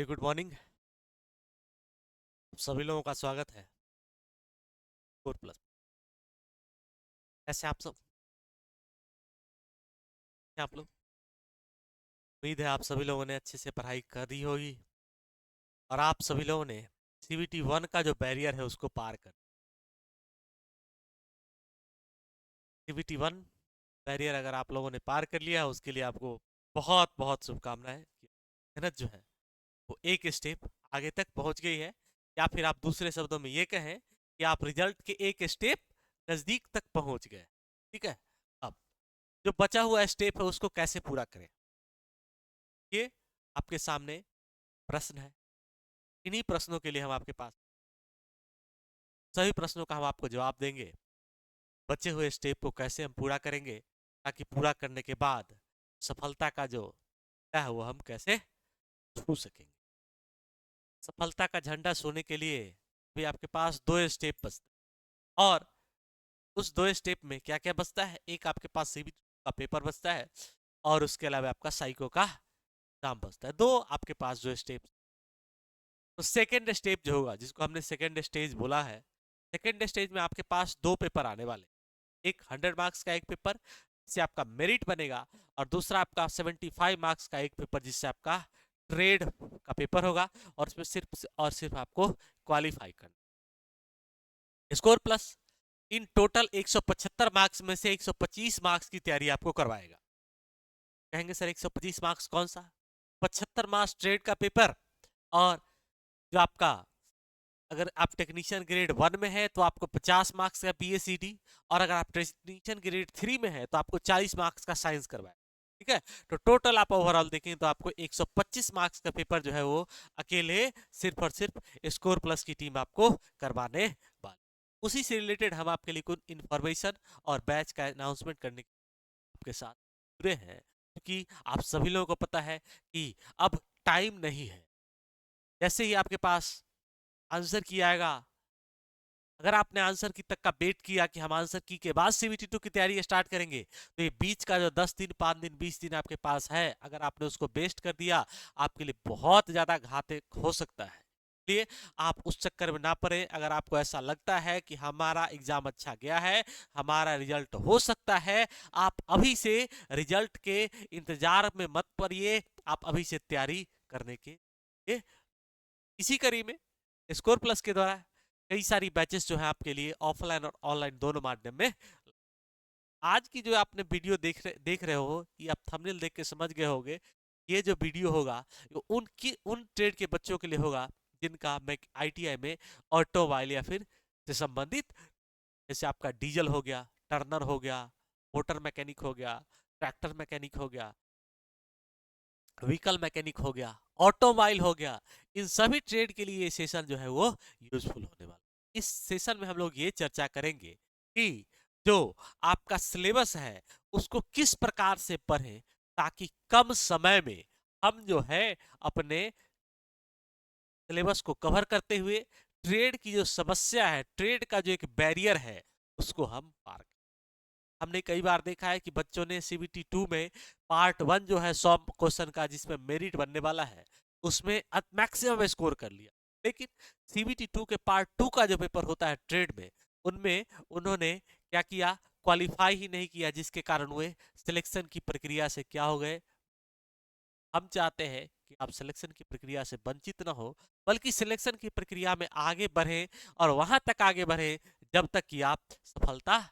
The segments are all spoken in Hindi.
Very good morning. सभी लोगों का स्वागत है कोर प्लस। ऐसे आप लोग, उम्मीद है आप सभी लोगों ने अच्छे से पढ़ाई करी होगी और आप सभी लोगों ने सीबीटी 1 का जो बैरियर है उसको पार कर सीबीटी 1 बैरियर अगर आप लोगों ने पार कर लिया उसके लिए आपको बहुत बहुत शुभकामनाएं। मेहनत जो है वो एक स्टेप आगे तक पहुंच गई है, या फिर आप दूसरे शब्दों में ये कहें कि आप रिजल्ट के एक स्टेप नजदीक तक पहुंच गए। ठीक है, अब जो बचा हुआ स्टेप है उसको कैसे पूरा करें, ये आपके सामने प्रश्न है। इन्हीं प्रश्नों के लिए हम आपके पास सभी प्रश्नों का हम आपको जवाब देंगे। बचे हुए स्टेप को कैसे हम पूरा करेंगे ताकि पूरा करने के बाद सफलता का जो है वो हम कैसे छू सकेंगे। सफलता का झंडा सोने के लिए भी आपके पास दो स्टेप बचते हैं, और उस दो स्टेप में क्या क्या बचता है, एक आपके पास सीबी का पेपर बचता है और उसके अलावा आपका साइको का एग्जाम बचता है। दो आपके पास जो स्टेप, तो सेकेंड स्टेप जो होगा जिसको हमने सेकेंड स्टेज बोला है, सेकेंड स्टेज में आपके पास दो पेपर आने वाले, एक 100 मार्क्स का एक पेपर जिससे आपका मेरिट बनेगा, और दूसरा आपका 75 मार्क्स का एक पेपर जिससे आपका ट्रेड का पेपर होगा, और उसमें सिर्फ और सिर्फ आपको क्वालिफाई करना। Score plus in total 175 marks में से 125 मार्क्स की तैयारी आपको करवाएगा। कहेंगे सर 125 मार्क्स कौन सा? 75 मार्क्स ट्रेड का पेपर, और जो आपका अगर आप टेक्नीशियन ग्रेड 1 में है तो आपको 50 मार्क्स का पीएसीडी, और अगर आप टेक्नीशियन ग्रेड 3 में है तो आपको 40 मार्क्स का साइंस करवाए। ठीक है, तो टोटल आप ओवरऑल देखें तो आपको 125 मार्क्स का पेपर जो है वो अकेले सिर्फ और सिर्फ स्कोर प्लस की टीम आपको करवाने वाली। उसी से रिलेटेड हम आपके लिए कुछ इन्फॉर्मेशन और बैच का अनाउंसमेंट करने आपके साथ जुड़े हैं, क्योंकि आप सभी लोगों को पता है कि अब टाइम नहीं है। जैसे ही आपके पास आंसर की आएगा, अगर आपने आंसर की तक का वेट किया कि हम आंसर की के बाद सीबीटी 2 की तैयारी स्टार्ट करेंगे, तो ये बीच का जो 10 दिन 5 दिन 20 दिन आपके पास है, अगर आपने उसको वेस्ट कर दिया आपके लिए बहुत ज्यादा घातक हो सकता है। इसलिए आप उस चक्कर में ना पड़े। अगर आपको ऐसा लगता है कि हमारा एग्जाम अच्छा गया है, हमारा रिजल्ट हो सकता है, आप अभी से रिजल्ट के इंतजार में मत पड़िए, आप अभी से तैयारी करने के लिए इसी कड़ी में स्कोर प्लस के द्वारा कई सारी बैचेस जो है आपके लिए ऑफलाइन और ऑनलाइन दोनों माध्यम में। आज की जो आपने वीडियो देख रहे हो, ये आप थंबनेल देख के समझ गए होंगे, ये जो वीडियो होगा उन ट्रेड के बच्चों के लिए होगा जिनका आईटीआई में ऑटोमोबाइल या फिर से संबंधित, जैसे आपका डीजल हो गया, टर्नर हो गया, मोटर मैकेनिक हो गया, ट्रैक्टर मैकेनिक हो गया, व्हीकल मैकेनिक हो गया, ऑटोमोबाइल हो गया। इन सभी ट्रेड के लिए ये सेशन जो है वो यूजफुल होने वाला। इस सेशन में हम लोग ये चर्चा करेंगे कि जो आपका सिलेबस है उसको किस प्रकार से पढ़ें ताकि कम समय में हम जो है अपने सिलेबस को कवर करते हुए ट्रेड की जो समस्या है, ट्रेड का जो एक बैरियर है, उसको हम पार करें। हमने कई बार देखा है कि बच्चों ने सीबीटी 2 में पार्ट 1 जो है 100 क्वेश्चन का जिसमें मेरिट बनने वाला है, उसमें मैक्सिमम स्कोर कर लिया, लेकिन सीबीटी 2 के पार्ट 2 का जो पेपर होता है ट्रेड में, उनमें उन्होंने क्या किया, क्वालिफाई ही नहीं किया, जिसके कारण वे सिलेक्शन की प्रक्रिया से क्या हो गए। हम चाहते हैं कि आप सिलेक्शन की प्रक्रिया से वंचित ना हो, बल्कि सिलेक्शन की प्रक्रिया में आगे बढ़ें, और वहां तक आगे बढ़ें जब तक कि आप सफलता।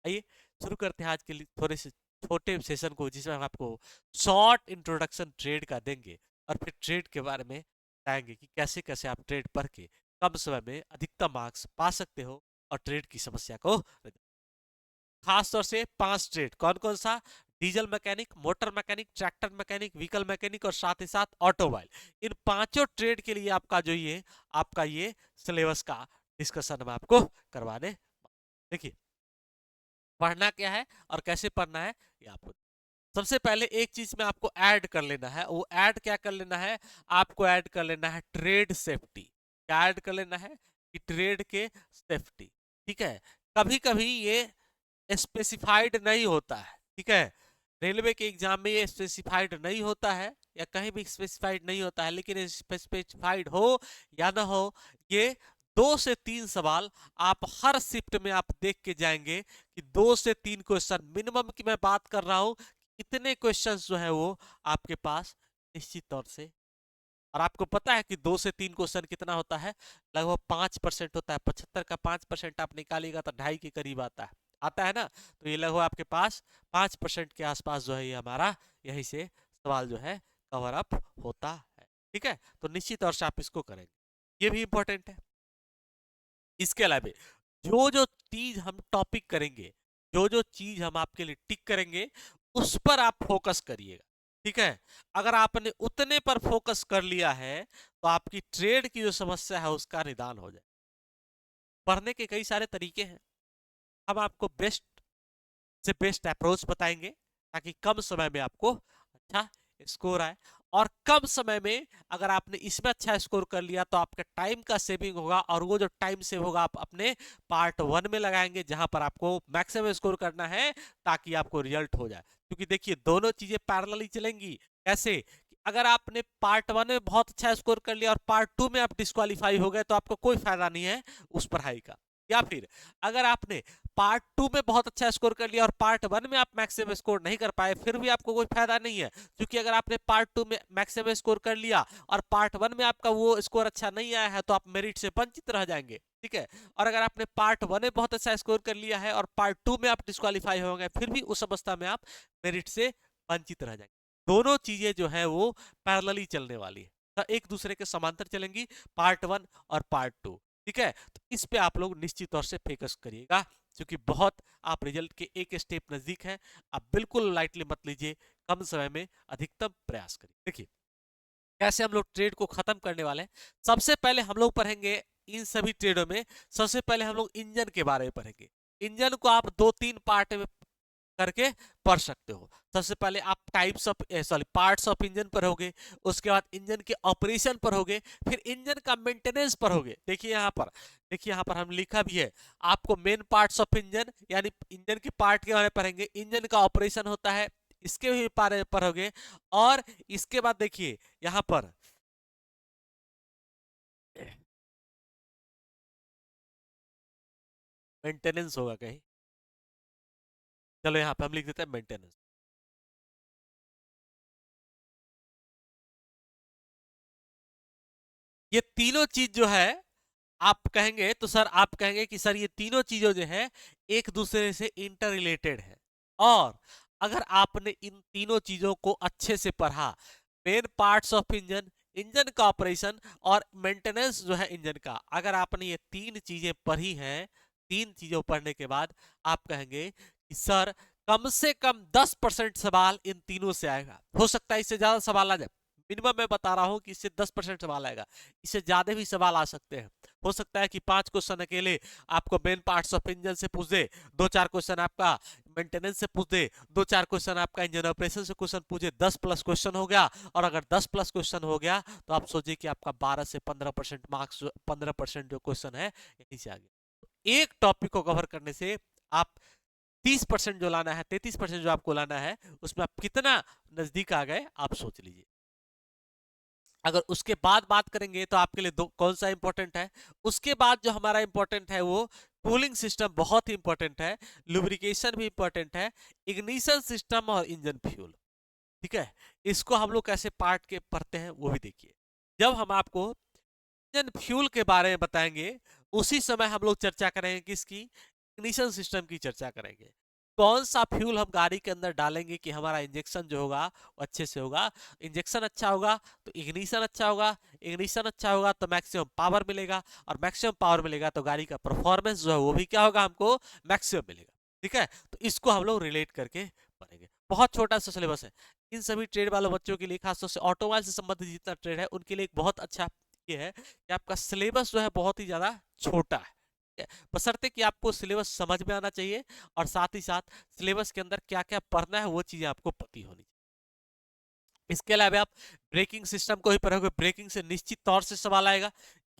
आइए शुरू करते हैं आज के लिए थोड़े से छोटे सेशन को, जिसमें हम आपको शॉर्ट इंट्रोडक्शन ट्रेड का देंगे और फिर ट्रेड के बारे में बताएंगे कि कैसे कैसे आप ट्रेड पढ़ के कम समय में अधिकतम मार्क्स पा सकते हो और ट्रेड की समस्या को। खास तौर से 5 ट्रेड कौन कौन सा, diesel mechanic, motor mechanic, tractor mechanic, vehicle mechanic और साथ ही साथ ऑटोमोबाइल। इन पांचों ट्रेड के लिए आपका जो ये आपका ये सिलेबस का डिस्कशन हम आपको करवाने। देखिए पढ़ना क्या है और कैसे पढ़ना है ये आपको सबसे पहले एक चीज में आपको ऐड कर लेना है। वो ऐड क्या कर लेना है, आपको ऐड कर लेना है ट्रेड सेफ्टी। क्या ऐड कर लेना है कि ट्रेड के सेफ्टी। ठीक है, कभी कभी ये स्पेसिफाइड नहीं होता है, ठीक है, रेलवे के एग्जाम में ये स्पेसिफाइड नहीं होता है या कहीं भी स्पेसिफाइड नहीं होता है, लेकिन स्पेसिफाइड हो या ना हो, ये 2 से 3 सवाल आप हर शिफ्ट में आप देख के जाएंगे कि 2 से 3 क्वेश्चन मिनिमम की मैं बात कर रहा हूं, इतने क्वेश्चंस जो है वो आपके पास निश्चित तौर से। और आपको पता है कि 2 से 3 क्वेश्चन कितना होता है, लगभग 5% होता है। 75 का 5% आप निकालिएगा तो 2.5 के करीब आता है ना। तो ये लगभग आपके पास 5% के आसपास जो है ये हमारा यहीं से सवाल जो है कवर अप होता है। ठीक है, तो निश्चित तौर से आप इसको करेंगे, ये भी इंपॉर्टेंट है। इसके अलावा जो जो चीज हम टॉपिक करेंगे, जो जो चीज हम आपके लिए टिक करेंगे, उस पर आप फोकस करिएगा। ठीक है, अगर आपने उतने पर फोकस कर लिया है तो आपकी ट्रेड की जो समस्या है उसका निदान हो जाए। पढ़ने के कई सारे तरीके हैं, हम आपको बेस्ट से बेस्ट अप्रोच बताएंगे ताकि कम समय में आपको अच्छा स्कोर आए। और कम समय में अगर आपने इसमें अच्छा स्कोर कर लिया तो आपका टाइम का सेविंग होगा, और वो जो टाइम सेव होगा आप अपने पार्ट 1 में लगाएंगे जहां पर आपको मैक्सिमम स्कोर करना है ताकि आपको रिजल्ट हो जाए। क्योंकि देखिए दोनों चीजें पैरेलली चलेंगी। कैसे? अगर आपने पार्ट 1 में बहुत अच्छा स्कोर कर लिया और पार्ट 2 में आप डिस्क्वालीफाई हो गए तो आपको कोई फायदा नहीं है उस पढ़ाई का। या फिर अगर आपने पार्ट 2 में बहुत अच्छा स्कोर कर लिया और पार्ट 1 में आप मैक्सिमम स्कोर नहीं कर पाए, फिर भी आपको कोई फायदा नहीं है। क्योंकि अगर आपने पार्ट 2 में मैक्सिमम स्कोर कर लिया और पार्ट 1 में आपका वो स्कोर अच्छा नहीं आया है तो आप मेरिट से वंचित रह जाएंगे। ठीक है, और अगर आपने पार्ट 1 में बहुत अच्छा स्कोर कर लिया है और पार्ट 2 में आप डिस्क्वालीफाई होंगे, फिर भी उस अवस्था में आप मेरिट से वंचित रह जाएंगे। दोनों चीजें जो है वो पैरेलली चलने वाली है, तो एक दूसरे के समांतर चलेंगी, पार्ट 1 और पार्ट 2। ठीक है, तो इस पे आप लोग निश्चित तौर से फोकस करिएगा, क्योंकि बहुत आप रिजल्ट के एक स्टेप नजदीक हैं। आप बिल्कुल लाइटली मत लीजिए, कम समय में अधिकतम प्रयास करिए। देखिए कैसे हम लोग ट्रेड को खत्म करने वाले हैं। सबसे पहले हम लोग पढ़ेंगे इन सभी ट्रेडों में, सबसे पहले हम लोग इंजन के बारे में पढ़ेंगे। इंजन को आप 2-3 पार्ट में करके पढ़ सकते हो। सबसे पहले आप types of parts of engine पढ़ोगे, उसके बाद इंजन के ऑपरेशन पढ़ोगे, फिर इंजन का मेंटेनेंस पढ़ोगे। देखिए यहाँ पर, देखिए यहाँ पर हम लिखा भी है, आपको मेन पार्ट्स ऑफ इंजन यानी इंजन के पार्ट के बारे में पढ़ेंगे, इंजन का ऑपरेशन होता है इसके भी बारे में पढ़ोगे, और इसके बाद देखिए यहाँ पर मेंटेनेंस होगा कहीं, चलो यहाँ पे हम लिख देते हैं मेंटेनेंस। ये तीनों चीज जो है आप कहेंगे तो सर, आप कहेंगे कि सर ये तीनों चीजों जो है एक दूसरे से इंटर रिलेटेड है। और अगर आपने इन तीनों चीजों को अच्छे से पढ़ा, main parts of engine, engine का ऑपरेशन और मेंटेनेंस जो है इंजन का, अगर आपने ये 3 चीजें पढ़ी हैं, 3 चीजों पढ़ने के बाद आप कहेंगे कि सर कम से कम 10% सवाल इन तीनों से आएगा। हो सकता है इससे ज्यादा सवाल आ जाए, मिनिमम मैं बता रहा हूं कि इससे 10% सवाल आएगा, इससे ज्यादा भी सवाल आ सकते हैं। हो सकता है कि 5 क्वेश्चन अकेले आपको मेन पार्ट्स ऑफ इंजन से पूछ दे, 2-4 क्वेश्चन आपका मेंटेनेंस से पूछ दे, 2-4 क्वेश्चन आपका इंजन ऑपरेशन से क्वेश्चन पूछे, 10+ क्वेश्चन हो गया। और अगर 10+ क्वेश्चन हो गया तो आप सोचिए कि आपका 12 से 15% मार्क्स, 15% जो क्वेश्चन है यहीं से आ गया। एक टॉपिक को कवर करने से आप 30% जो लाना है, 33% जो आपको लाना है, उसमें आप कितना नजदीक आ गए आप सोच लीजिए। अगर उसके बाद बात करेंगे तो आपके लिए कौन सा इंपॉर्टेंट है, उसके बाद जो हमारा इंपॉर्टेंट है वो कूलिंग सिस्टम बहुत ही इंपॉर्टेंट है, लुब्रिकेशन भी इंपॉर्टेंट है, इग्निशन सिस्टम और इंजन फ्यूल। ठीक है, इसको हम लोग कैसे पार्ट के पढ़ते हैं वो भी देखिए। जब हम आपको इंजन फ्यूल के बारे में बताएंगे उसी समय हम लोग चर्चा करेंगे किसकी, इग्निशन सिस्टम की चर्चा करेंगे। कौन सा फ्यूल हम गाड़ी के अंदर डालेंगे कि हमारा इंजेक्शन जो होगा वो अच्छे से होगा। इंजेक्शन अच्छा होगा तो इग्निशन अच्छा होगा, इग्निशन अच्छा होगा तो मैक्सिमम पावर मिलेगा, और मैक्सिमम पावर मिलेगा तो गाड़ी का परफॉर्मेंस जो है वो भी क्या होगा, हमको मैक्सिमम मिलेगा। ठीक है, तो इसको हम लोग रिलेट करके पढ़ेंगे। बहुत छोटा सा सिलेबस है इन सभी ट्रेड वाले बच्चों के लिए, खासतौर से ऑटोमोबाइल से संबंधित जितना ट्रेड है उनके लिए एक बहुत अच्छा ये है कि आपका सिलेबस जो है बहुत ही ज्यादा छोटा है। बशर्ते कि आपको सिलेबस समझ में आना चाहिए, और साथ ही साथ सिलेबस के अंदर क्या क्या पढ़ना है वो चीजें आपको पता होनी चाहिए। इसके अलावा आप ब्रेकिंग सिस्टम को ही पढ़ोगे, ब्रेकिंग से निश्चित तौर से सवाल आएगा,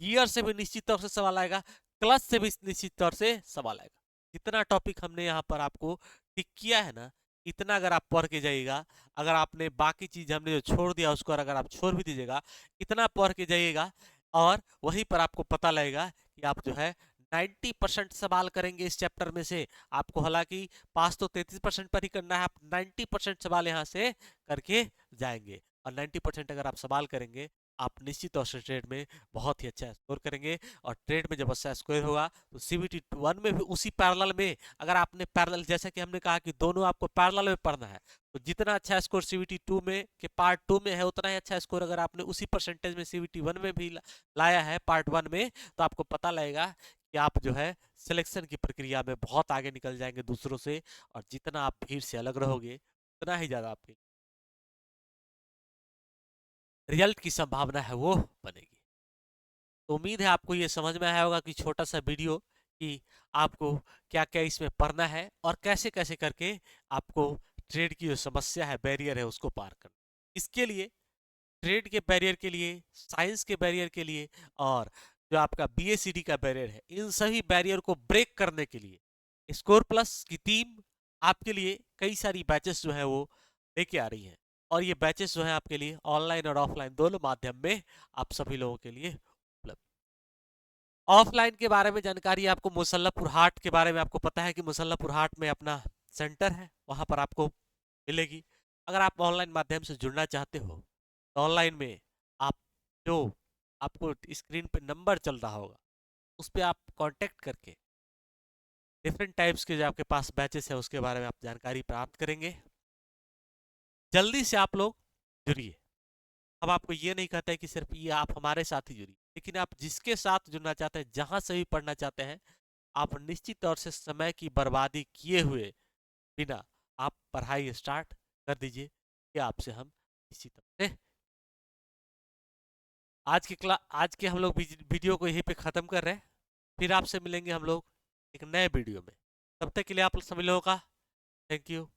गियर से भी निश्चित तौर से सवाल आएगा, क्लच से भी निश्चित तौर से सवाल आएगा। जितना टॉपिक हमने यहाँ पर आपको टिक किया है ना, इतना अगर आप पढ़ के जाइएगा, अगर आपने बाकी चीज हमने जो छोड़ दिया उसको अगर आप छोड़ भी दीजिएगा, इतना पढ़ के जाइएगा, और वहीं पर आपको पता लगेगा कि आप जो है 90% सवाल करेंगे इस चैप्टर में से। आपको हालांकि पास तो 33% पर ही करना है, आप 90% सवाल यहाँ से करके जाएंगे। और 90% अगर आप सवाल करेंगे, आप निश्चित तौर से ट्रेड में बहुत ही अच्छा स्कोर करेंगे। और ट्रेड में जब अच्छा स्कोर होगा तो सीबीटी 1 में भी उसी पैरेलल में, अगर आपने पैरेलल, जैसा कि हमने कहा कि दोनों आपको पैरेलल में पढ़ना है, तो जितना अच्छा स्कोर सीबीटी 2 में के पार्ट 2 में है, उतना ही अच्छा स्कोर अगर आपने उसी परसेंटेज में सीबीटी 1 में भी लाया है पार्ट 1 में, तो आपको पता लगेगा कि आप जो है सिलेक्शन की प्रक्रिया में बहुत आगे निकल जाएंगे दूसरों से। और जितना आप भीड़ से अलग रहोगे, उतना ही ज्यादा आपके रिजल्ट की संभावना है वो बनेगी। तो उम्मीद है आपको ये समझ में आया होगा कि छोटा सा वीडियो कि आपको क्या क्या इसमें पढ़ना है और कैसे कैसे करके आपको ट्रेड की जो समस्या है, बैरियर है, उसको पार करना। इसके लिए ट्रेड के बैरियर के लिए, साइंस के बैरियर के लिए, और जो आपका बीएसीडी का बैरियर है, इन सभी बैरियर को ब्रेक करने के लिए स्कोर प्लस की टीम आपके लिए कई सारी बैचेस जो है वो लेके आ रही है। और ये बैचेस जो है आपके लिए ऑनलाइन और ऑफलाइन दोनों माध्यम में आप सभी लोगों के लिए उपलब्ध। ऑफलाइन के बारे में जानकारी आपको मुसल्लपुर हाट के बारे में आपको पता है कि मुसल्लपुर हाट में अपना सेंटर है, वहां पर आपको मिलेगी। अगर आप ऑनलाइन माध्यम से जुड़ना चाहते हो, तो ऑनलाइन में आप जो आपको स्क्रीन पे नंबर चल रहा होगा, उस पर आप कांटेक्ट करके डिफरेंट टाइप्स के जो आपके पास बैचेस है उसके बारे में आप जानकारी प्राप्त करेंगे। जल्दी से आप लोग जुड़िए। अब आपको ये नहीं कहता है कि सिर्फ ये आप हमारे साथ ही जुड़िए, लेकिन आप जिसके साथ जुड़ना चाहते हैं, जहां से भी पढ़ना चाहते हैं, आप निश्चित तौर से समय की बर्बादी किए हुए बिना आप पढ़ाई स्टार्ट कर दीजिए। कि आपसे हम इसी तरह से आज के हम लोग वीडियो को यहीं पे ख़त्म कर रहे हैं। फिर आपसे मिलेंगे हम लोग एक नए वीडियो में। तब तक के लिए आप सभी लोगों का थैंक यू।